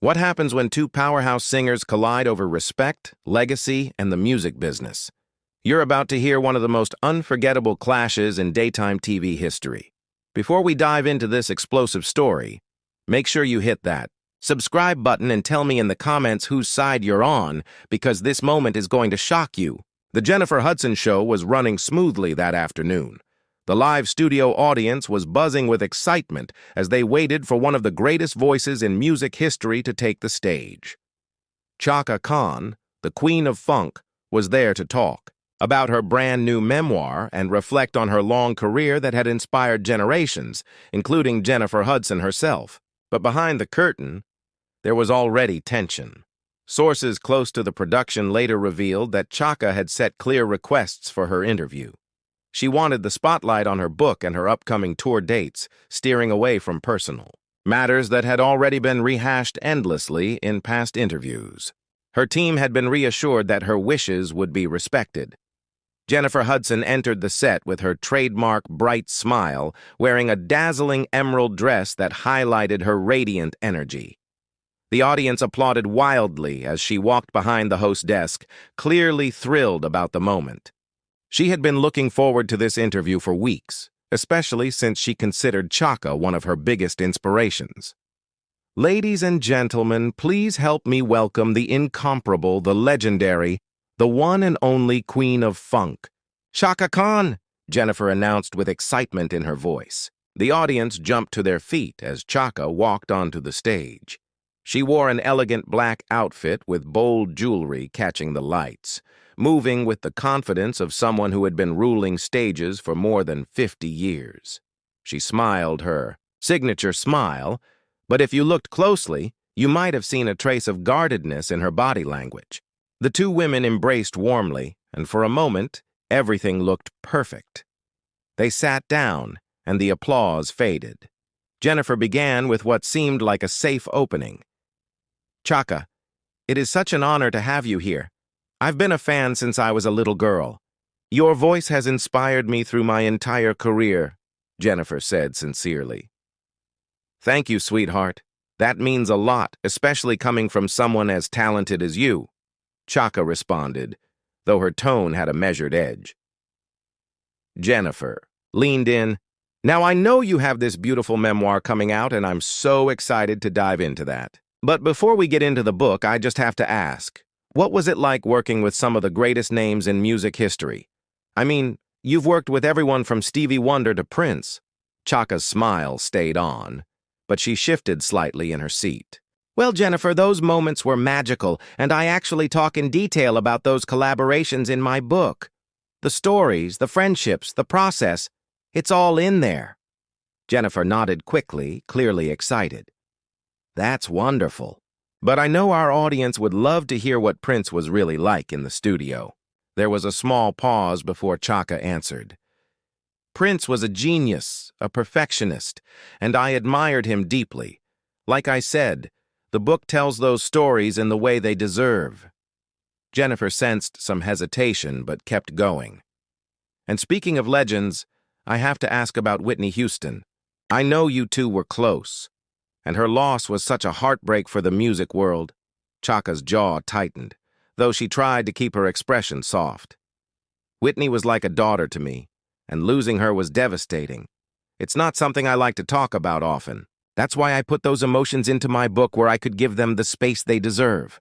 What happens when two powerhouse singers collide over respect, legacy, and the music business? You're about to hear one of the most unforgettable clashes in daytime TV history. Before we dive into this explosive story, make sure you hit that subscribe button and tell me in the comments whose side you're on, because this moment is going to shock you. The Jennifer Hudson show was running smoothly that afternoon. The live studio audience was buzzing with excitement as they waited for one of the greatest voices in music history to take the stage. Chaka Khan, the Queen of Funk, was there to talk about her brand new memoir and reflect on her long career that had inspired generations, including Jennifer Hudson herself. But behind the curtain, there was already tension. Sources close to the production later revealed that Chaka had set clear requests for her interview. She wanted the spotlight on her book and her upcoming tour dates, steering away from personal matters that had already been rehashed endlessly in past interviews. Her team had been reassured that her wishes would be respected. Jennifer Hudson entered the set with her trademark bright smile, wearing a dazzling emerald dress that highlighted her radiant energy. The audience applauded wildly as she walked behind the host's desk, clearly thrilled about the moment. She had been looking forward to this interview for weeks, especially since she considered Chaka one of her biggest inspirations. Ladies and gentlemen, please help me welcome the incomparable, the legendary, the one and only Queen of Funk, Chaka Khan, Jennifer announced with excitement in her voice. The audience jumped to their feet as Chaka walked onto the stage. She wore an elegant black outfit with bold jewelry catching the lights, moving with the confidence of someone who had been ruling stages for more than 50 years. She smiled her signature smile, but if you looked closely, you might have seen a trace of guardedness in her body language. The two women embraced warmly, and for a moment, everything looked perfect. They sat down, and the applause faded. Jennifer began with what seemed like a safe opening. Chaka, it is such an honor to have you here. I've been a fan since I was a little girl. Your voice has inspired me through my entire career, Jennifer said sincerely. Thank you, sweetheart. That means a lot, especially coming from someone as talented as you, Chaka responded, though her tone had a measured edge. Jennifer leaned in. Now, I know you have this beautiful memoir coming out, and I'm so excited to dive into that. But before we get into the book, I just have to ask, what was it like working with some of the greatest names in music history? I mean, you've worked with everyone from Stevie Wonder to Prince. Chaka's smile stayed on, but she shifted slightly in her seat. Well, Jennifer, those moments were magical, and I actually talk in detail about those collaborations in my book. The stories, the friendships, the process, it's all in there. Jennifer nodded quickly, clearly excited. That's wonderful. But I know our audience would love to hear what Prince was really like in the studio. There was a small pause before Chaka answered. Prince was a genius, a perfectionist, and I admired him deeply. Like I said, the book tells those stories in the way they deserve. Jennifer sensed some hesitation but kept going. And speaking of legends, I have to ask about Whitney Houston. I know you two were close, and her loss was such a heartbreak for the music world. Chaka's jaw tightened, though she tried to keep her expression soft. Whitney was like a daughter to me, and losing her was devastating. It's not something I like to talk about often. That's why I put those emotions into my book where I could give them the space they deserve.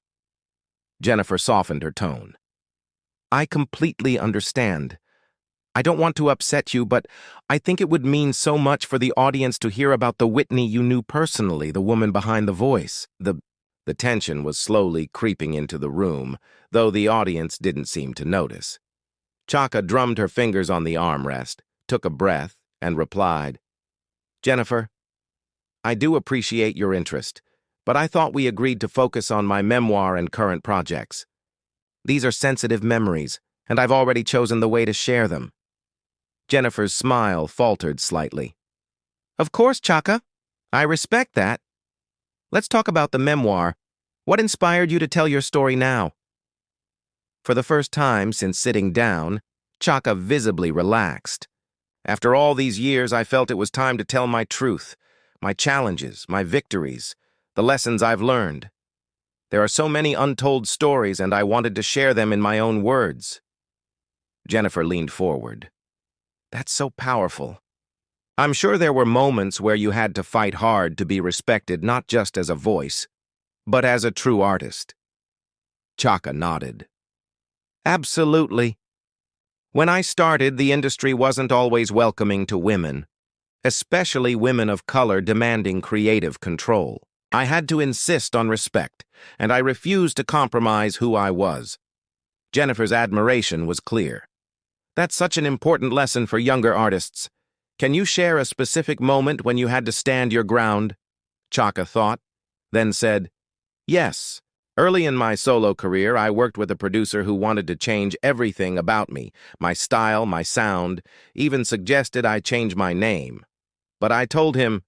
Jennifer softened her tone. I completely understand. I don't want to upset you, but I think it would mean so much for the audience to hear about the Whitney you knew personally, the woman behind the voice. The tension was slowly creeping into the room, though the audience didn't seem to notice. Chaka drummed her fingers on the armrest, took a breath, and replied, Jennifer, I do appreciate your interest, but I thought we agreed to focus on my memoir and current projects. These are sensitive memories, and I've already chosen the way to share them. Jennifer's smile faltered slightly. Of course, Chaka. I respect that. Let's talk about the memoir. What inspired you to tell your story now? For the first time since sitting down, Chaka visibly relaxed. After all these years, I felt it was time to tell my truth, my challenges, my victories, the lessons I've learned. There are so many untold stories, and I wanted to share them in my own words. Jennifer leaned forward. That's so powerful. I'm sure there were moments where you had to fight hard to be respected not just as a voice, but as a true artist. Chaka nodded. Absolutely. When I started, the industry wasn't always welcoming to women, especially women of color demanding creative control. I had to insist on respect, and I refused to compromise who I was. Jennifer's admiration was clear. That's such an important lesson for younger artists. Can you share a specific moment when you had to stand your ground? Chaka thought, then said, Yes. Early in my solo career, I worked with a producer who wanted to change everything about me, my style, my sound, even suggested I change my name. But I told him,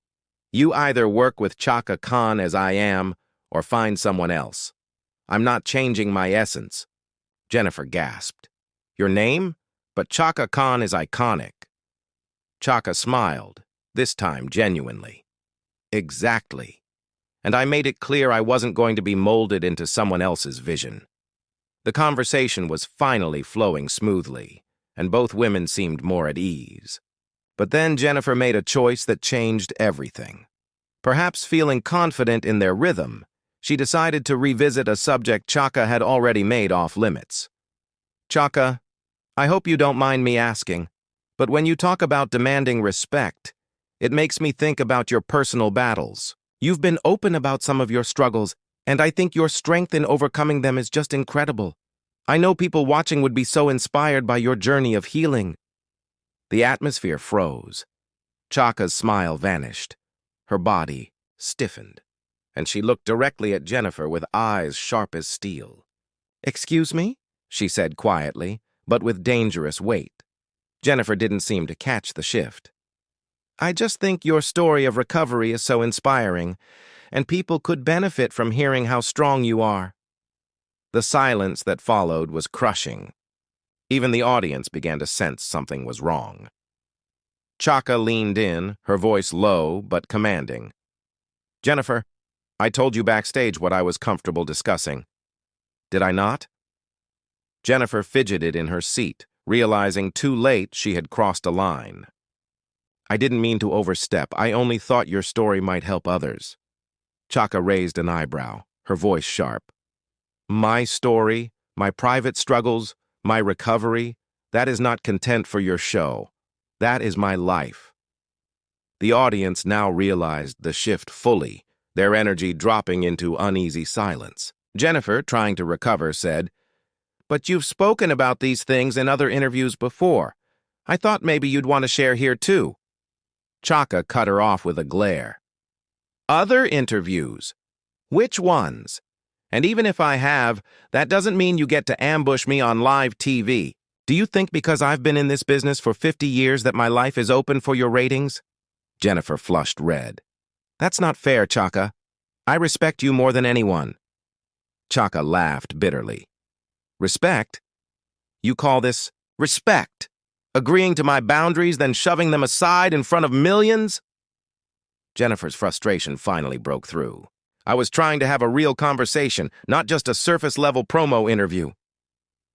you either work with Chaka Khan as I am, or find someone else. I'm not changing my essence. Jennifer gasped. Your name? But Chaka Khan is iconic. Chaka smiled, this time genuinely. Exactly. And I made it clear I wasn't going to be molded into someone else's vision. The conversation was finally flowing smoothly, and both women seemed more at ease. But then Jennifer made a choice that changed everything. Perhaps feeling confident in their rhythm, she decided to revisit a subject Chaka had already made off limits. Chaka, I hope you don't mind me asking, but when you talk about demanding respect, it makes me think about your personal battles. You've been open about some of your struggles, and I think your strength in overcoming them is just incredible. I know people watching would be so inspired by your journey of healing. The atmosphere froze. Chaka's smile vanished. Her body stiffened, and she looked directly at Jennifer with eyes sharp as steel. Excuse me? She said quietly, but with dangerous weight. Jennifer didn't seem to catch the shift. I just think your story of recovery is so inspiring, and people could benefit from hearing how strong you are. The silence that followed was crushing. Even the audience began to sense something was wrong. Chaka leaned in, her voice low but commanding. Jennifer, I told you backstage what I was comfortable discussing. Did I not? Jennifer fidgeted in her seat, realizing too late she had crossed a line. I didn't mean to overstep. I only thought your story might help others. Chaka raised an eyebrow, her voice sharp. My story, my private struggles, my recovery, that is not content for your show. That is my life. The audience now realized the shift fully, their energy dropping into uneasy silence. Jennifer, trying to recover, said, But you've spoken about these things in other interviews before. I thought maybe you'd want to share here too. Chaka cut her off with a glare. Other interviews? Which ones? And even if I have, that doesn't mean you get to ambush me on live TV. Do you think because I've been in this business for 50 years that my life is open for your ratings? Jennifer flushed red. That's not fair, Chaka. I respect you more than anyone. Chaka laughed bitterly. Respect? You call this respect? Agreeing to my boundaries, then shoving them aside in front of millions? Jennifer's frustration finally broke through. I was trying to have a real conversation, not just a surface-level promo interview.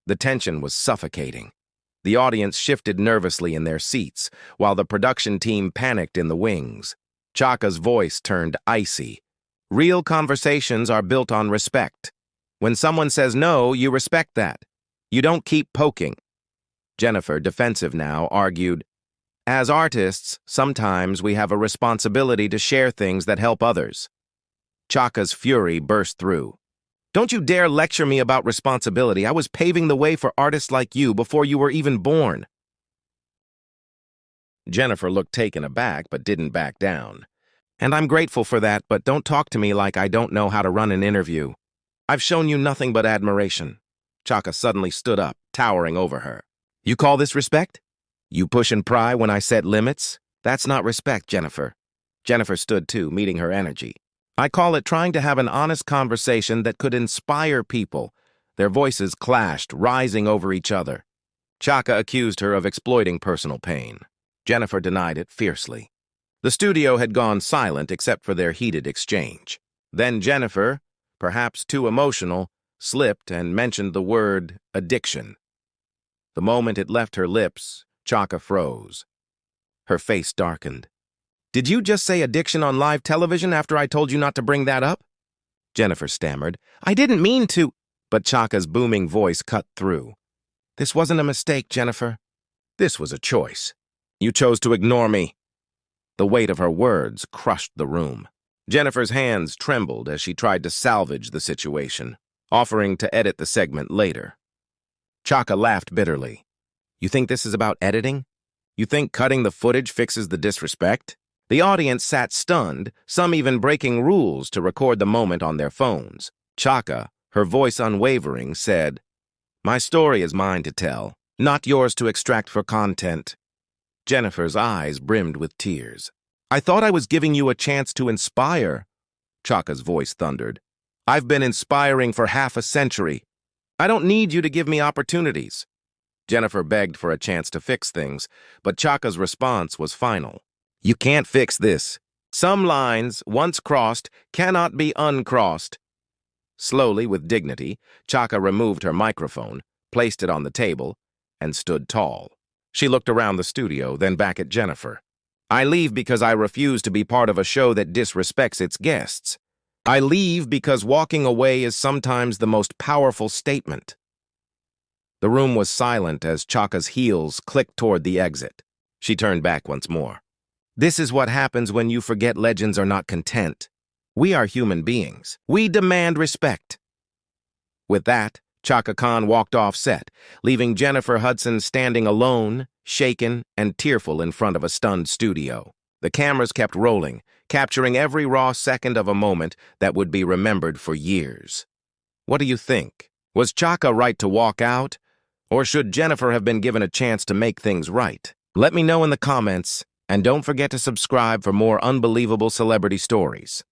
The tension was suffocating. The audience shifted nervously in their seats, while the production team panicked in the wings. Chaka's voice turned icy. Real conversations are built on respect. When someone says no, you respect that. You don't keep poking. Jennifer, defensive now, argued, As artists, sometimes we have a responsibility to share things that help others. Chaka's fury burst through. Don't you dare lecture me about responsibility. I was paving the way for artists like you before you were even born. Jennifer looked taken aback but didn't back down. And I'm grateful for that, but don't talk to me like I don't know how to run an interview. I've shown you nothing but admiration. Chaka suddenly stood up, towering over her. You call this respect? You push and pry when I set limits? That's not respect, Jennifer. Jennifer stood too, meeting her energy. I call it trying to have an honest conversation that could inspire people. Their voices clashed, rising over each other. Chaka accused her of exploiting personal pain. Jennifer denied it fiercely. The studio had gone silent except for their heated exchange. Then Jennifer, perhaps too emotional, slipped and mentioned the word addiction. The moment it left her lips, Chaka froze. Her face darkened. "Did you just say addiction on live television after I told you not to bring that up?" Jennifer stammered. "I didn't mean to—" But Chaka's booming voice cut through. "This wasn't a mistake, Jennifer. This was a choice. You chose to ignore me." The weight of her words crushed the room. Jennifer's hands trembled as she tried to salvage the situation, offering to edit the segment later. Chaka laughed bitterly. "You think this is about editing? You think cutting the footage fixes the disrespect?" The audience sat stunned, some even breaking rules to record the moment on their phones. Chaka, her voice unwavering, said, "My story is mine to tell, not yours to extract for content." Jennifer's eyes brimmed with tears. "I thought I was giving you a chance to inspire," Chaka's voice thundered. "I've been inspiring for half a century. I don't need you to give me opportunities." Jennifer begged for a chance to fix things, but Chaka's response was final. "You can't fix this. Some lines, once crossed, cannot be uncrossed." Slowly, with dignity, Chaka removed her microphone, placed it on the table, and stood tall. She looked around the studio, then back at Jennifer. "I leave because I refuse to be part of a show that disrespects its guests. I leave because walking away is sometimes the most powerful statement." The room was silent as Chaka's heels clicked toward the exit. She turned back once more. "This is what happens when you forget legends are not content. We are human beings. We demand respect." With that, Chaka Khan walked off set, leaving Jennifer Hudson standing alone, shaken, and tearful in front of a stunned studio. The cameras kept rolling, capturing every raw second of a moment that would be remembered for years. What do you think? Was Chaka right to walk out? Or should Jennifer have been given a chance to make things right? Let me know in the comments, and don't forget to subscribe for more unbelievable celebrity stories.